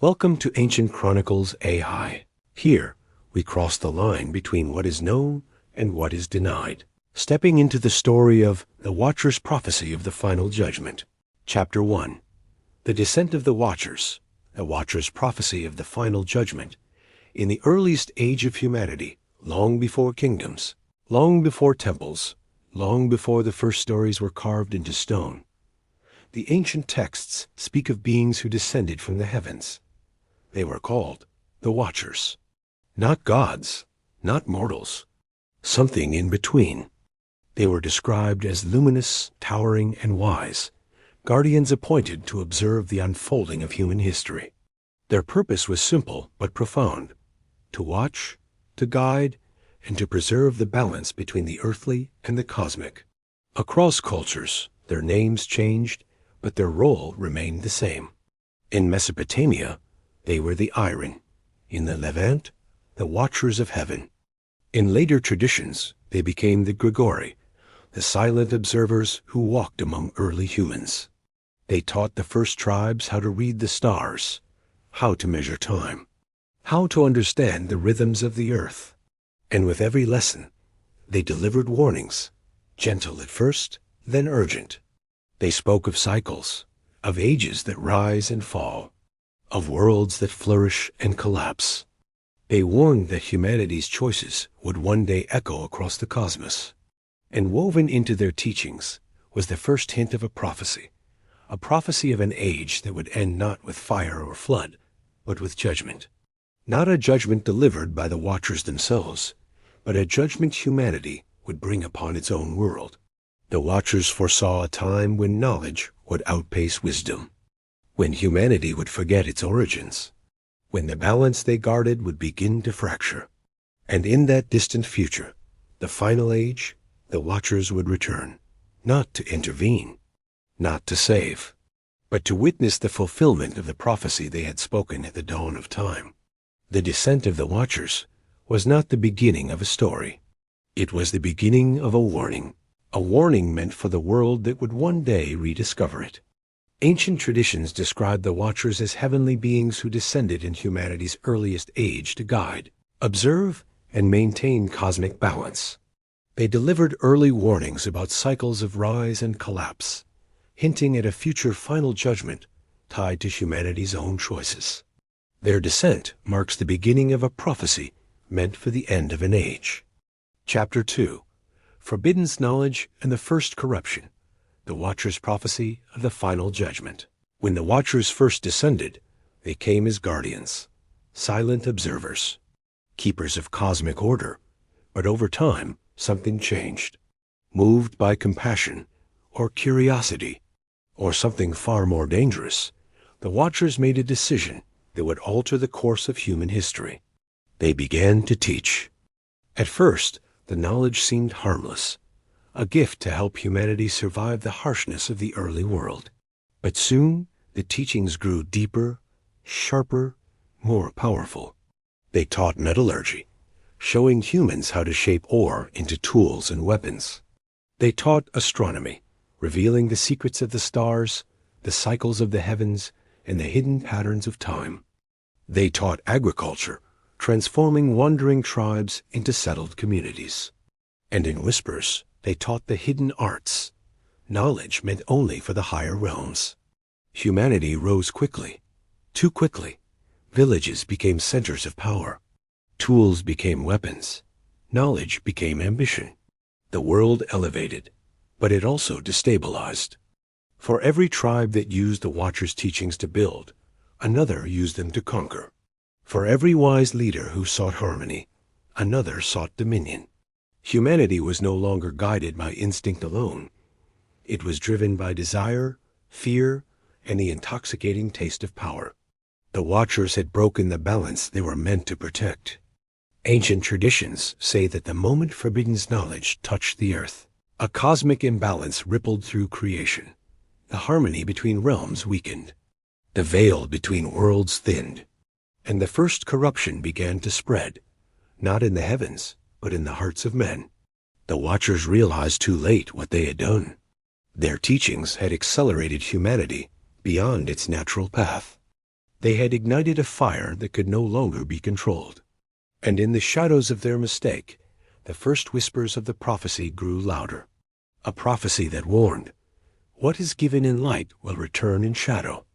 Welcome to Ancient Chronicles AI. Here, we cross the line between what is known and what is denied, stepping into the story of the Watcher's Prophecy of the Final Judgment. Chapter 1. The Descent of the Watchers, the Watcher's Prophecy of the Final Judgment. In the earliest age of humanity, long before kingdoms, long before temples, long before the first stories were carved into stone, the ancient texts speak of beings who descended from the heavens. They were called the Watchers. Not gods, not mortals, something in between. They were described as luminous, towering, and wise, guardians appointed to observe the unfolding of human history. Their purpose was simple but profound: to watch, to guide, and to preserve the balance between the earthly and the cosmic. Across cultures, their names changed, but their role remained the same. In Mesopotamia, they were the Iron. In the Levant, the Watchers of Heaven. In later traditions, they became the Grigori, the silent observers who walked among early humans. They taught the first tribes how to read the stars, how to measure time, how to understand the rhythms of the earth. And with every lesson, they delivered warnings, gentle at first, then urgent. They spoke of cycles, of ages that rise and fall, of worlds that flourish and collapse. They warned that humanity's choices would one day echo across the cosmos. And woven into their teachings was the first hint of a prophecy of an age that would end not with fire or flood, but with judgment. Not a judgment delivered by the Watchers themselves, but a judgment humanity would bring upon its own world. The Watchers foresaw a time when knowledge would outpace wisdom, when humanity would forget its origins, when the balance they guarded would begin to fracture. And in that distant future, the final age, the Watchers would return, not to intervene, not to save, but to witness the fulfillment of the prophecy they had spoken at the dawn of time. The descent of the Watchers was not the beginning of a story. It was the beginning of a warning meant for the world that would one day rediscover it. Ancient traditions describe the Watchers as heavenly beings who descended in humanity's earliest age to guide, observe, and maintain cosmic balance. They delivered early warnings about cycles of rise and collapse, hinting at a future final judgment tied to humanity's own choices. Their descent marks the beginning of a prophecy meant for the end of an age. Chapter 2. Forbidden Knowledge and the First Corruption. The Watcher's Prophecy of the Final Judgment. When the Watchers first descended, they came as guardians, silent observers, keepers of cosmic order. But over time, something changed. Moved by compassion, or curiosity, or something far more dangerous, the Watchers made a decision that would alter the course of human history. They began to teach. At first, the knowledge seemed harmless, a gift to help humanity survive the harshness of the early world. But soon, the teachings grew deeper, sharper, more powerful. They taught metallurgy, showing humans how to shape ore into tools and weapons. They taught astronomy, revealing the secrets of the stars, the cycles of the heavens, and the hidden patterns of time. They taught agriculture, transforming wandering tribes into settled communities. And in whispers, they taught the hidden arts, knowledge meant only for the higher realms. Humanity rose quickly, too quickly. Villages became centers of power. Tools became weapons. Knowledge became ambition. The world elevated, but it also destabilized. For every tribe that used the Watchers' teachings to build, another used them to conquer. For every wise leader who sought harmony, another sought dominion. Humanity was no longer guided by instinct alone. It was driven by desire, fear, and the intoxicating taste of power. The Watchers had broken the balance they were meant to protect. Ancient traditions say that the moment forbidden knowledge touched the earth, a cosmic imbalance rippled through creation. The harmony between realms weakened. The veil between worlds thinned. And the first corruption began to spread, not in the heavens, but in the hearts of men. The Watchers realized too late what they had done. Their teachings had accelerated humanity beyond its natural path. They had ignited a fire that could no longer be controlled. And in the shadows of their mistake, the first whispers of the prophecy grew louder. A prophecy that warned, what is given in light will return in shadow.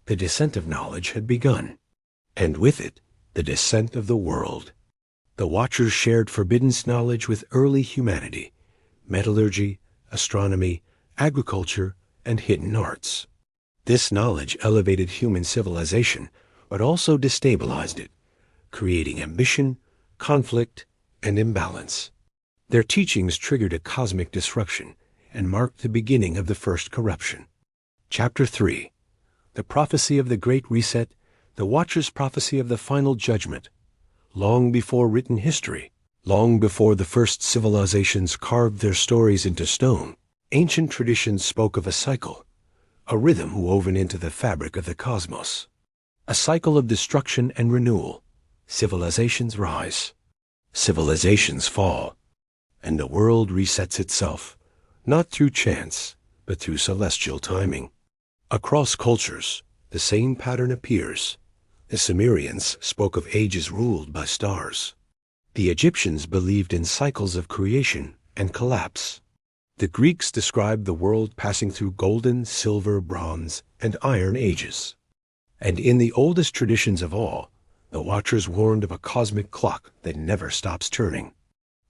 The descent of knowledge had begun, and with it, the descent of the world. The Watchers shared forbidden knowledge with early humanity, metallurgy, astronomy, agriculture, and hidden arts. This knowledge elevated human civilization, but also destabilized it, creating ambition, conflict, and imbalance. Their teachings triggered a cosmic disruption and marked the beginning of the first corruption. Chapter 3. The Prophecy of the Great Reset, the Watcher's Prophecy of the Final Judgment. Long before written history, long before the first civilizations carved their stories into stone, ancient traditions spoke of a cycle, a rhythm woven into the fabric of the cosmos. A cycle of destruction and renewal. Civilizations rise, civilizations fall, and the world resets itself, not through chance, but through celestial timing. Across cultures, the same pattern appears. The Sumerians spoke of ages ruled by stars. The Egyptians believed in cycles of creation and collapse. The Greeks described the world passing through golden, silver, bronze, and iron ages. And in the oldest traditions of all, the Watchers warned of a cosmic clock that never stops turning.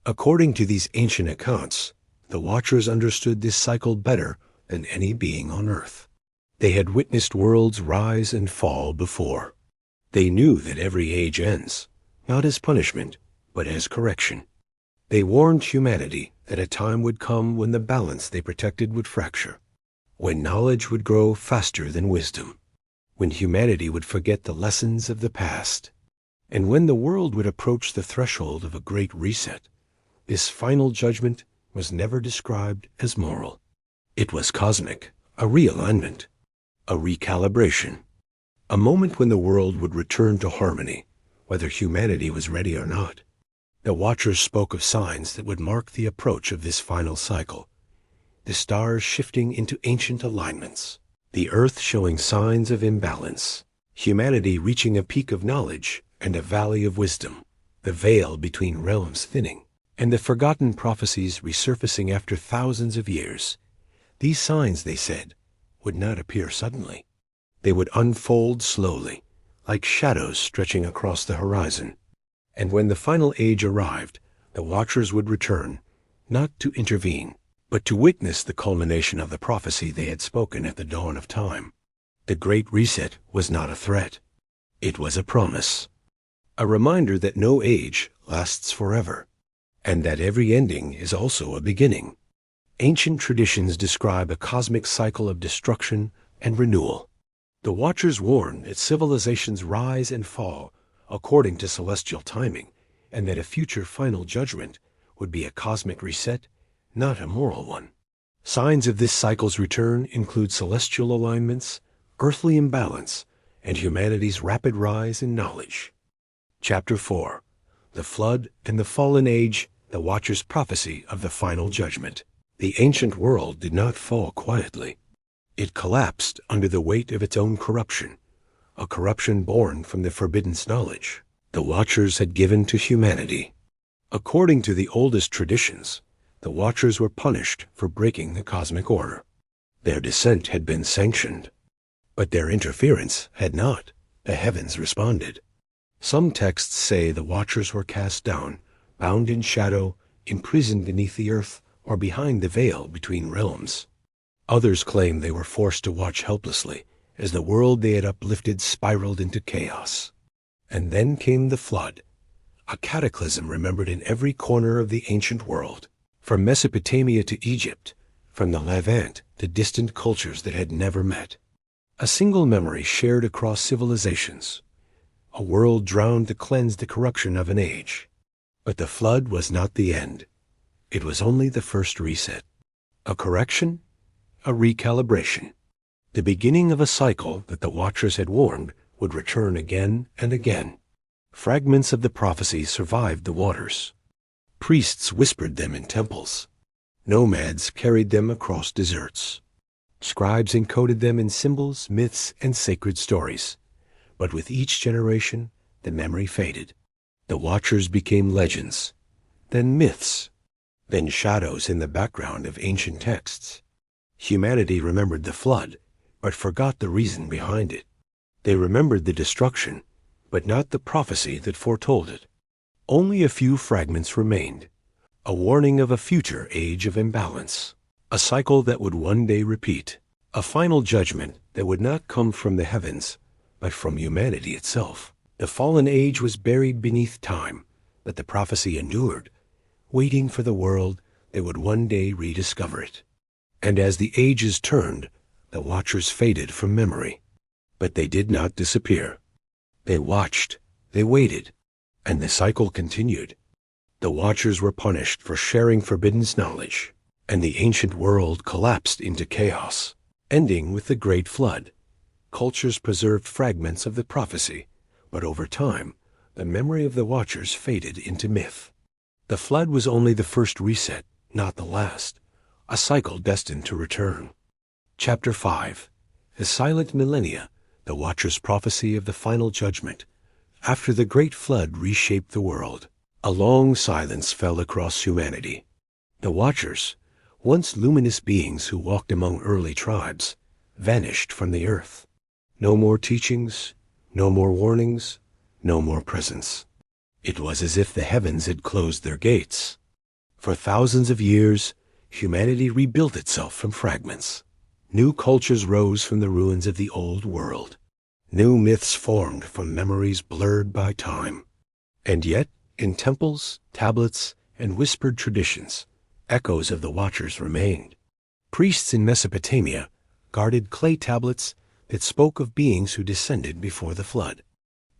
According to these ancient accounts, the Watchers understood this cycle better than any being on earth. They had witnessed worlds rise and fall before. They knew that every age ends, not as punishment, but as correction. They warned humanity that a time would come when the balance they protected would fracture, when knowledge would grow faster than wisdom, when humanity would forget the lessons of the past, and when the world would approach the threshold of a great reset. This final judgment was never described as moral. It was cosmic, a realignment, a recalibration, a moment when the world would return to harmony, whether humanity was ready or not. The Watchers spoke of signs that would mark the approach of this final cycle. The stars shifting into ancient alignments, the earth showing signs of imbalance, humanity reaching a peak of knowledge and a valley of wisdom, the veil between realms thinning, and the forgotten prophecies resurfacing after thousands of years. These signs, they said, would not appear suddenly. They would unfold slowly, like shadows stretching across the horizon. And when the final age arrived, the Watchers would return, not to intervene, but to witness the culmination of the prophecy they had spoken at the dawn of time. The Great Reset was not a threat. It was a promise, a reminder that no age lasts forever, and that every ending is also a beginning. Ancient traditions describe a cosmic cycle of destruction and renewal. The Watchers warn that civilizations rise and fall according to celestial timing, and that a future final judgment would be a cosmic reset, not a moral one. Signs of this cycle's return include celestial alignments, earthly imbalance, and humanity's rapid rise in knowledge. Chapter 4. The Flood and the Fallen Age, the Watcher's Prophecy of the Final Judgment. The ancient world did not fall quietly. It collapsed under the weight of its own corruption, a corruption born from the forbidden knowledge the Watchers had given to humanity. According to the oldest traditions, the Watchers were punished for breaking the cosmic order. Their descent had been sanctioned, but their interference had not. The heavens responded. Some texts say the Watchers were cast down, bound in shadow, imprisoned beneath the earth, or behind the veil between realms. Others claim they were forced to watch helplessly as the world they had uplifted spiraled into chaos. And then came the flood, a cataclysm remembered in every corner of the ancient world, from Mesopotamia to Egypt, from the Levant to distant cultures that had never met. A single memory shared across civilizations, a world drowned to cleanse the corruption of an age. But the flood was not the end. It was only the first reset. A correction, a recalibration. The beginning of a cycle that the Watchers had warned would return again and again. Fragments of the prophecy survived the waters. Priests whispered them in temples. Nomads carried them across deserts. Scribes encoded them in symbols, myths, and sacred stories. But with each generation, the memory faded. The Watchers became legends, then myths, then shadows in the background of ancient texts. Humanity remembered the flood, but forgot the reason behind it. They remembered the destruction, but not the prophecy that foretold it. Only a few fragments remained, a warning of a future age of imbalance, a cycle that would one day repeat, a final judgment that would not come from the heavens, but from humanity itself. The fallen age was buried beneath time, but the prophecy endured, waiting for the world that would one day rediscover it. And as the ages turned, the Watchers faded from memory. But they did not disappear. They watched, they waited, and the cycle continued. The Watchers were punished for sharing forbidden knowledge, and the ancient world collapsed into chaos, ending with the Great Flood. Cultures preserved fragments of the prophecy, but over time, the memory of the Watchers faded into myth. The flood was only the first reset, not the last, a cycle destined to return. Chapter 5. The Silent Millennia, the Watchers' prophecy of the final judgment. After the Great Flood reshaped the world, a long silence fell across humanity. The Watchers, once luminous beings who walked among early tribes, vanished from the earth. No more teachings, no more warnings, no more presence. It was as if the heavens had closed their gates. For thousands of years, humanity rebuilt itself from fragments. New cultures rose from the ruins of the old world. New myths formed from memories blurred by time. And yet, in temples, tablets, and whispered traditions, echoes of the Watchers remained. Priests in Mesopotamia guarded clay tablets that spoke of beings who descended before the flood.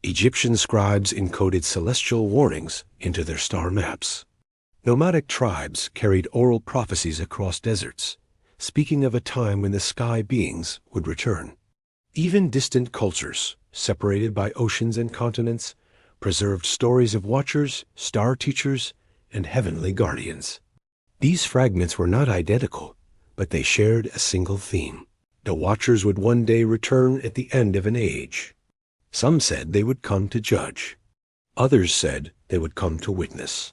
Egyptian scribes encoded celestial warnings into their star maps. Nomadic tribes carried oral prophecies across deserts, speaking of a time when the sky beings would return. Even distant cultures, separated by oceans and continents, preserved stories of Watchers, star teachers, and heavenly guardians. These fragments were not identical, but they shared a single theme. The Watchers would one day return at the end of an age. Some said they would come to judge. Others said they would come to witness.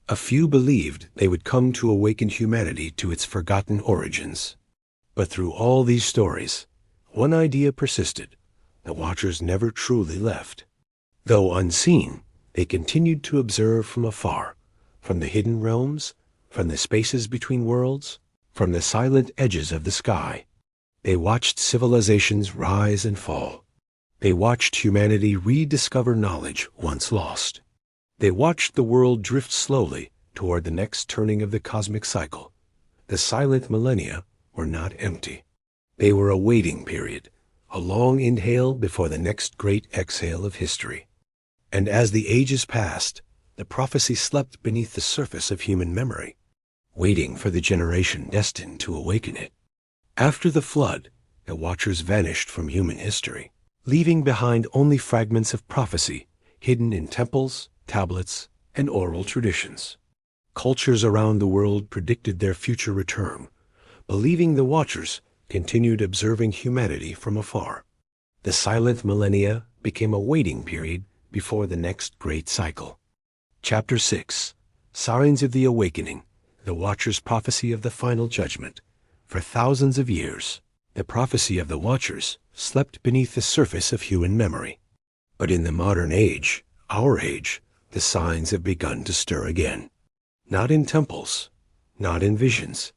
A few believed they would come to awaken humanity to its forgotten origins. But through all these stories, one idea persisted. The Watchers never truly left. Though unseen, they continued to observe from afar, from the hidden realms, from the spaces between worlds, from the silent edges of the sky. They watched civilizations rise and fall. They watched humanity rediscover knowledge once lost. They watched the world drift slowly toward the next turning of the cosmic cycle. The silent millennia were not empty. They were a waiting period, a long inhale before the next great exhale of history. And as the ages passed, the prophecy slept beneath the surface of human memory, waiting for the generation destined to awaken it. After the flood, the Watchers vanished from human history, leaving behind only fragments of prophecy hidden in temples, tablets, and oral traditions. Cultures around the world predicted their future return, believing the Watchers continued observing humanity from afar. The silent millennia became a waiting period before the next great cycle. Chapter 6. Signs of the Awakening, the Watchers' prophecy of the final judgment. For thousands of years, the prophecy of the Watchers slept beneath the surface of human memory. But in the modern age, our age, the signs have begun to stir again. Not in temples, not in visions,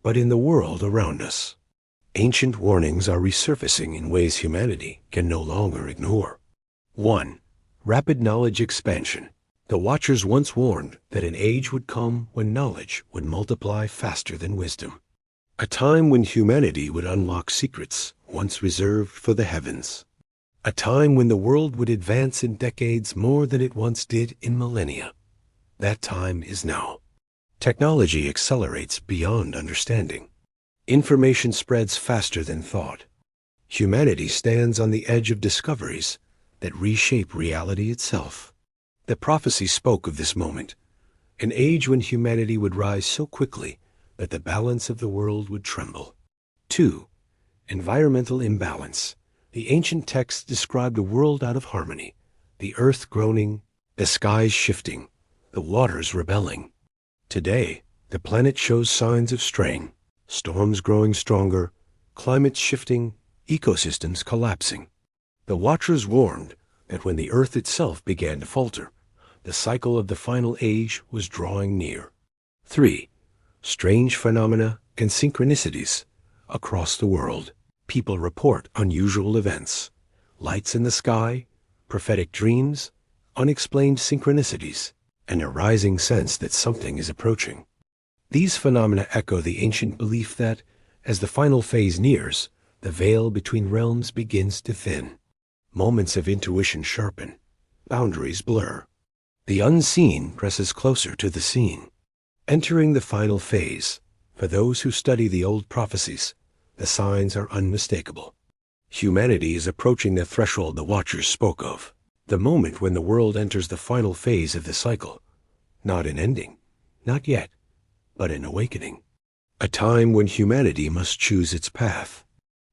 but in the world around us. Ancient warnings are resurfacing in ways humanity can no longer ignore. 1. Rapid knowledge expansion. The Watchers once warned that an age would come when knowledge would multiply faster than wisdom. A time when humanity would unlock secrets once reserved for the heavens. A time when the world would advance in decades more than it once did in millennia. That time is now. Technology accelerates beyond understanding. Information spreads faster than thought. Humanity stands on the edge of discoveries that reshape reality itself. The prophecy spoke of this moment, an age when humanity would rise so quickly that the balance of the world would tremble. 2. Environmental imbalance, The ancient texts described a world out of harmony, the earth groaning, the skies shifting, the waters rebelling. Today, the planet shows signs of strain, storms growing stronger, climates shifting, ecosystems collapsing. The watchers warned that when the earth itself began to falter, the cycle of the final age was drawing near. 3. Strange phenomena and synchronicities across the world. People report unusual events, lights in the sky, prophetic dreams, unexplained synchronicities, and a rising sense that something is approaching. These phenomena echo the ancient belief that, as the final phase nears, the veil between realms begins to thin. Moments of intuition sharpen, boundaries blur. The unseen presses closer to the seen. Entering the final phase, for those who study the old prophecies, the signs are unmistakable. Humanity is approaching the threshold the Watchers spoke of, the moment when the world enters the final phase of the cycle. Not an ending, not yet, but an awakening. A time when humanity must choose its path.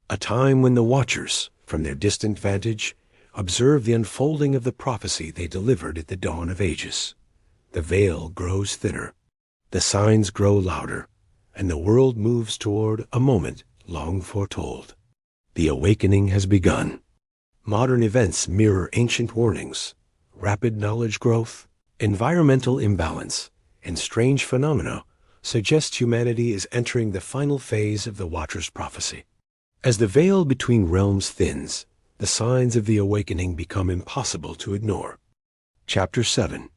A time when the Watchers, from their distant vantage, observe the unfolding of the prophecy they delivered at the dawn of ages. The veil grows thinner, the signs grow louder, and the world moves toward a moment long foretold. The awakening has begun. Modern events mirror ancient warnings. Rapid knowledge growth, environmental imbalance, and strange phenomena suggest humanity is entering the final phase of the Watcher's prophecy. As the veil between realms thins, the signs of the awakening become impossible to ignore. Chapter 7.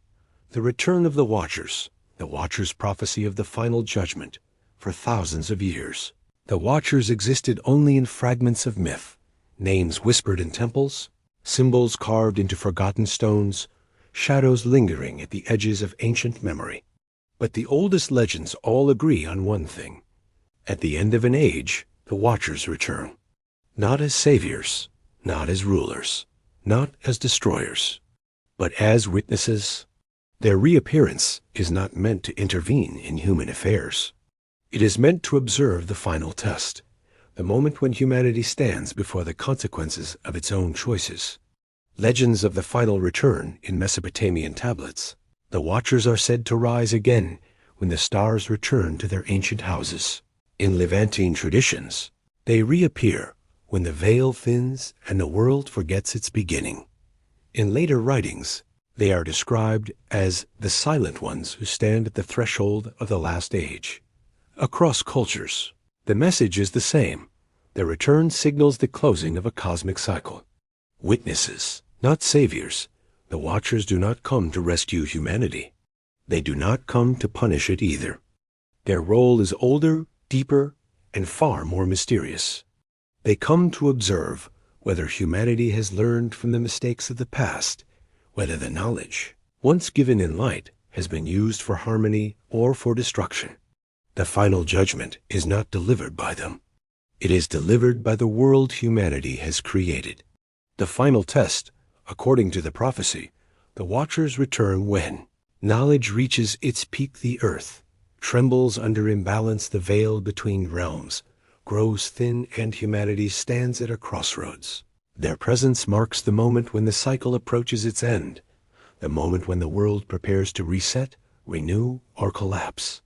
The Return of the Watchers, the Watcher's prophecy of the final judgment. For thousands of years, the Watchers existed only in fragments of myth, names whispered in temples, symbols carved into forgotten stones, shadows lingering at the edges of ancient memory. But the oldest legends all agree on one thing. At the end of an age, the Watchers return. Not as saviors, not as rulers, not as destroyers, but as witnesses. Their reappearance is not meant to intervene in human affairs. It is meant to observe the final test, the moment when humanity stands before the consequences of its own choices. Legends of the final return in Mesopotamian tablets. The Watchers are said to rise again when the stars return to their ancient houses. In Levantine traditions, they reappear when the veil thins and the world forgets its beginning. In later writings, they are described as the silent ones who stand at the threshold of the last age. Across cultures, the message is the same. The return signals the closing of a cosmic cycle. Witnesses, not saviors, the Watchers do not come to rescue humanity. They do not come to punish it either. Their role is older, deeper, and far more mysterious. They come to observe whether humanity has learned from the mistakes of the past, whether the knowledge, once given in light, has been used for harmony or for destruction. The final judgment is not delivered by them. It is delivered by the world humanity has created. The final test, according to the prophecy, the Watchers return when knowledge reaches its peak, the earth trembles under imbalance, the veil between realms grows thin, and humanity stands at a crossroads. Their presence marks the moment when the cycle approaches its end, the moment when the world prepares to reset, renew, or collapse.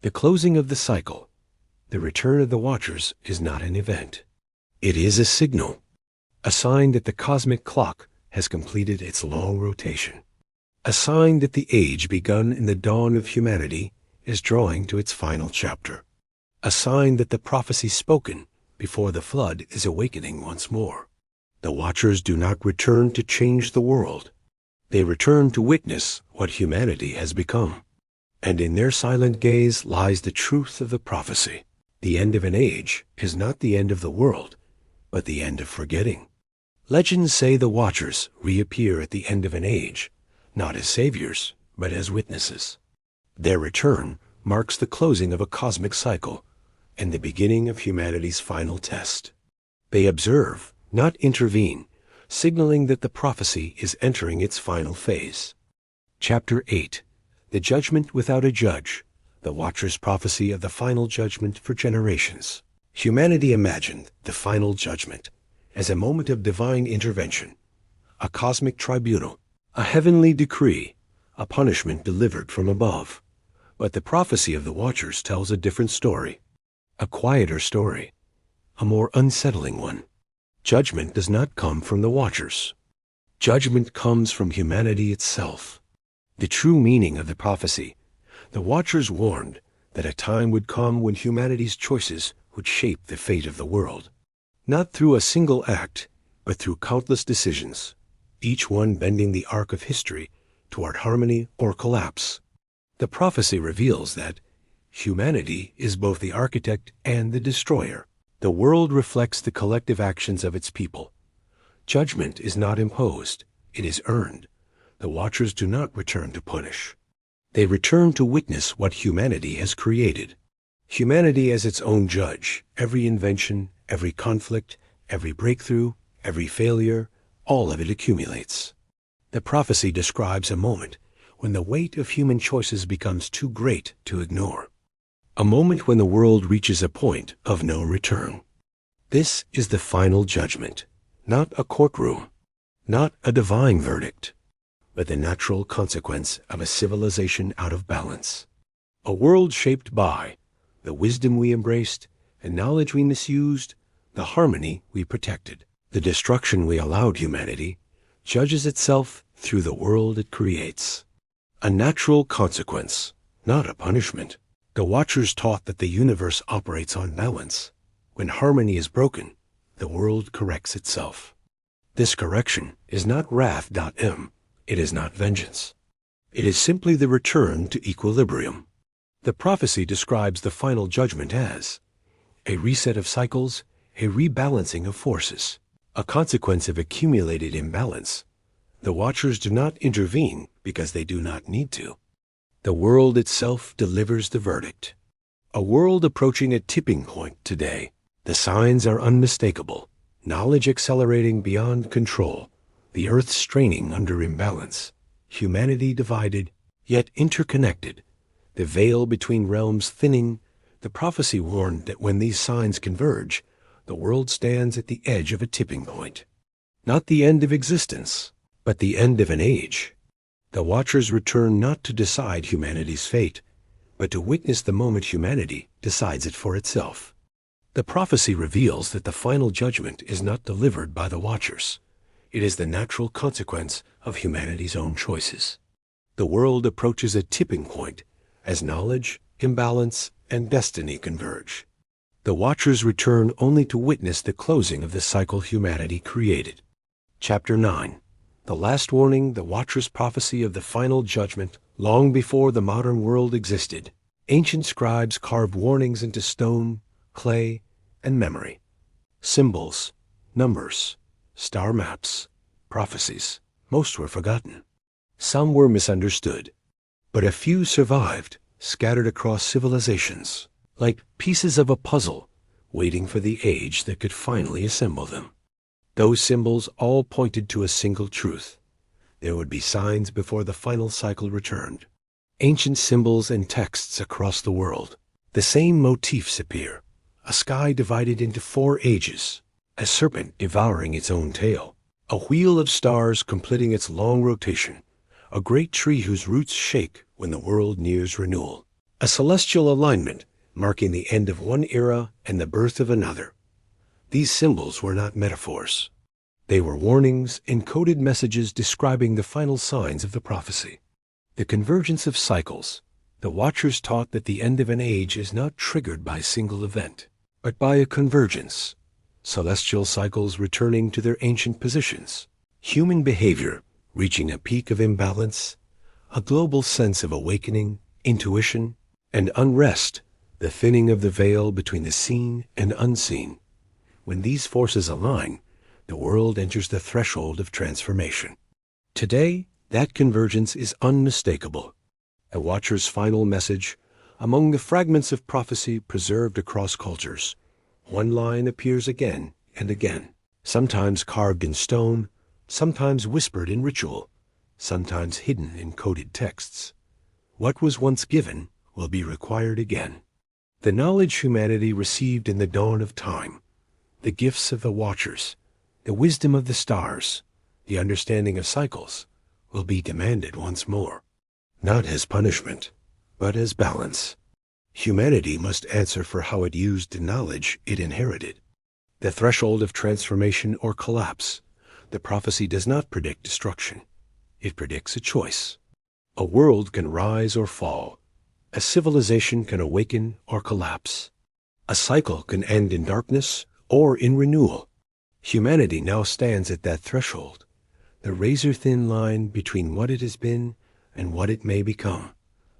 The closing of the cycle, the return of the Watchers, is not an event. It is a signal, a sign that the cosmic clock has completed its long rotation, a sign that the age begun in the dawn of humanity is drawing to its final chapter, a sign that the prophecy spoken before the flood is awakening once more. The Watchers do not return to change the world. They return to witness what humanity has become. And in their silent gaze lies the truth of the prophecy. The end of an age is not the end of the world, but the end of forgetting. Legends say the Watchers reappear at the end of an age, not as saviors, but as witnesses. Their return marks the closing of a cosmic cycle and the beginning of humanity's final test. They observe, not intervene, signaling that the prophecy is entering its final phase. Chapter 8. The Judgment Without a Judge, the Watcher's prophecy of the final judgment for generations. Humanity imagined the final judgment as a moment of divine intervention, a cosmic tribunal, a heavenly decree, a punishment delivered from above. But the prophecy of the Watchers tells a different story, a quieter story, a more unsettling one. Judgment does not come from the Watchers. Judgment comes from humanity itself. The true meaning of the prophecy: the Watchers warned that a time would come when humanity's choices would shape the fate of the world, not through a single act, but through countless decisions, each one bending the arc of history toward harmony or collapse. The prophecy reveals that humanity is both the architect and the destroyer. The world reflects the collective actions of its people. Judgment is not imposed, it is earned. The Watchers do not return to punish. They return to witness what humanity has created. Humanity as its own judge, every invention, every conflict, every breakthrough, every failure, all of it accumulates. The prophecy describes a moment when the weight of human choices becomes too great to ignore. A moment when the world reaches a point of no return. This is the final judgment, not a courtroom, not a divine verdict, but the natural consequence of a civilization out of balance. A world shaped by the wisdom we embraced and knowledge we misused, the harmony we protected. The destruction we allowed humanity judges itself through the world it creates. A natural consequence, not a punishment. The Watchers taught that the universe operates on balance. When harmony is broken, the world corrects itself. This correction is not wrath.m. It is not vengeance. It is simply the return to equilibrium. The prophecy describes the final judgment as a reset of cycles, a rebalancing of forces, a consequence of accumulated imbalance. The Watchers do not intervene because they do not need to. The world itself delivers the verdict. A world approaching a tipping point today. The signs are unmistakable. Knowledge accelerating beyond control. The earth straining under imbalance. Humanity divided, yet interconnected. The veil between realms thinning. The prophecy warned that when these signs converge, the world stands at the edge of a tipping point. Not the end of existence, but the end of an age. The Watchers return not to decide humanity's fate, but to witness the moment humanity decides it for itself. The prophecy reveals that the final judgment is not delivered by the Watchers. It is the natural consequence of humanity's own choices. The world approaches a tipping point as knowledge, imbalance, and destiny converge. The Watchers return only to witness the closing of the cycle humanity created. Chapter 9. The last warning, the Watchers' prophecy of the final judgment, long before the modern world existed. Ancient scribes carved warnings into stone, clay, and memory. Symbols, numbers, star maps, prophecies. Most were forgotten. Some were misunderstood, but a few survived, scattered across civilizations, like pieces of a puzzle, waiting for the age that could finally assemble them. Those symbols all pointed to a single truth. There would be signs before the final cycle returned. Ancient symbols and texts across the world. The same motifs appear. A sky divided into 4 ages. A serpent devouring its own tail. A wheel of stars completing its long rotation. A great tree whose roots shake when the world nears renewal. A celestial alignment marking the end of one era and the birth of another. These symbols were not metaphors. They were warnings, encoded messages describing the final signs of the prophecy. The convergence of cycles. The Watchers taught that the end of an age is not triggered by a single event, but by a convergence. Celestial cycles returning to their ancient positions. Human behavior reaching a peak of imbalance. A global sense of awakening, intuition, and unrest. The thinning of the veil between the seen and unseen. When these forces align, the world enters the threshold of transformation. Today, that convergence is unmistakable. A Watcher's final message, among the fragments of prophecy preserved across cultures, one line appears again and again, sometimes carved in stone, sometimes whispered in ritual, sometimes hidden in coded texts. What was once given will be required again. The knowledge humanity received in the dawn of time, the gifts of the Watchers, The wisdom of the stars, the understanding of cycles, will be demanded once more, not as punishment, but as balance. Humanity must answer for how it used the knowledge it inherited. The threshold of transformation or collapse. The prophecy does not predict destruction. It predicts a choice. A world can rise or fall. A civilization can awaken or collapse. A cycle can end in darkness or in renewal. Humanity now stands at that threshold, the razor-thin line between what it has been and what it may become.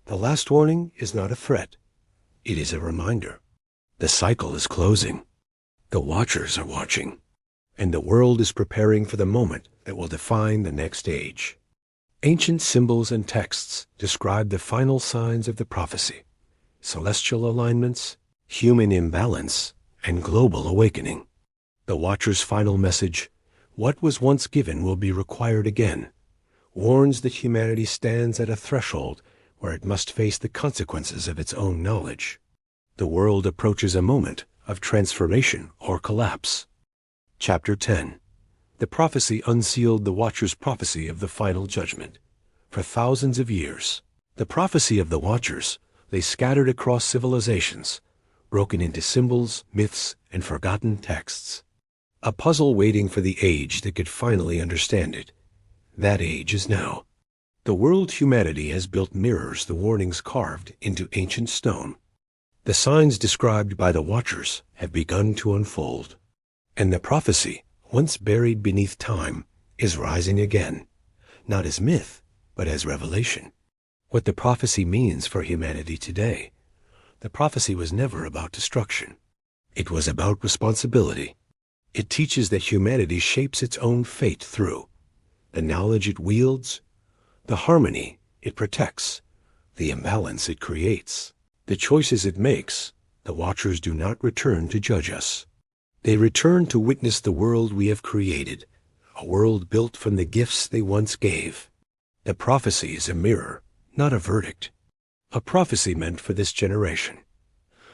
The last warning is not a threat. It is a reminder. The cycle is closing. The watchers are watching. And the world is preparing for the moment that will define the next age. Ancient symbols and texts describe the final signs of the prophecy: celestial alignments, human imbalance, and global awakening. The Watcher's final message, "What was once given will be required again," warns that humanity stands at a threshold where it must face the consequences of its own knowledge. The world approaches a moment of transformation or collapse. Chapter 10. The prophecy unsealed the Watcher's prophecy of the final judgment. For thousands of years, the prophecy of the Watchers lay scattered across civilizations, broken into symbols, myths, and forgotten texts. A puzzle waiting for the age that could finally understand it. That age is now. The world humanity has built mirrors the warnings carved into ancient stone. The signs described by the Watchers have begun to unfold. And the prophecy, once buried beneath time, is rising again, not as myth, but as revelation. What the prophecy means for humanity today. The prophecy was never about destruction. It was about responsibility. It teaches that humanity shapes its own fate through the knowledge it wields, the harmony it protects, the imbalance it creates, the choices it makes. The Watchers do not return to judge us. They return to witness the world we have created, a world built from the gifts they once gave. The prophecy is a mirror, not a verdict. A prophecy meant for this generation.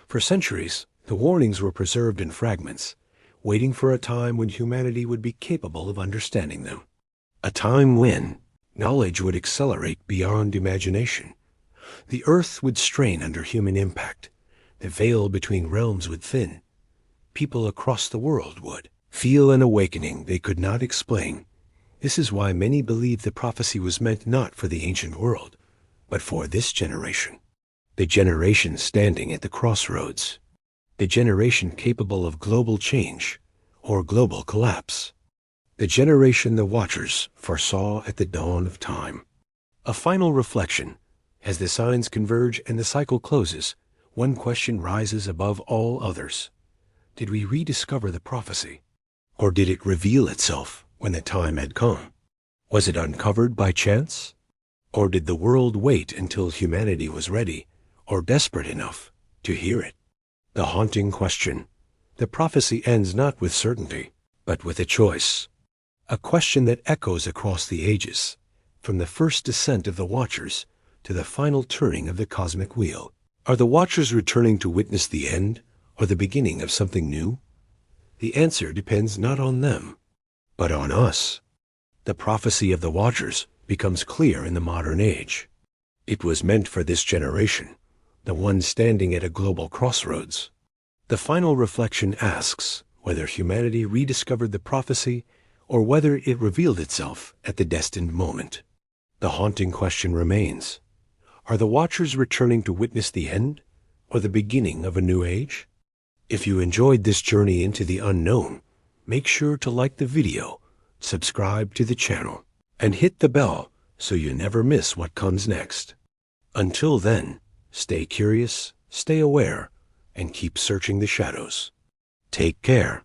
For centuries, the warnings were preserved in fragments, waiting for a time when humanity would be capable of understanding them. A time when knowledge would accelerate beyond imagination. The earth would strain under human impact. The veil between realms would thin. People across the world would feel an awakening they could not explain. This is why many believe the prophecy was meant not for the ancient world, but for this generation. The generation standing at the crossroads. The generation capable of global change or global collapse. The generation the Watchers foresaw at the dawn of time. A final reflection. As the signs converge and the cycle closes, one question rises above all others. Did we rediscover the prophecy? Or did it reveal itself when the time had come? Was it uncovered by chance? Or did the world wait until humanity was ready or desperate enough to hear it? The haunting question. The prophecy ends not with certainty, but with a choice. A question that echoes across the ages, from the first descent of the Watchers to the final turning of the cosmic wheel. Are the Watchers returning to witness the end or the beginning of something new? The answer depends not on them, but on us. The prophecy of the Watchers becomes clear in the modern age. It was meant for this generation, the one standing at a global crossroads. The final reflection asks whether humanity rediscovered the prophecy or whether it revealed itself at the destined moment. The haunting question remains. Are the Watchers returning to witness the end or the beginning of a new age? If you enjoyed this journey into the unknown, make sure to like the video, subscribe to the channel, and hit the bell so you never miss what comes next. Until then, stay curious, stay aware, and keep searching the shadows. Take care.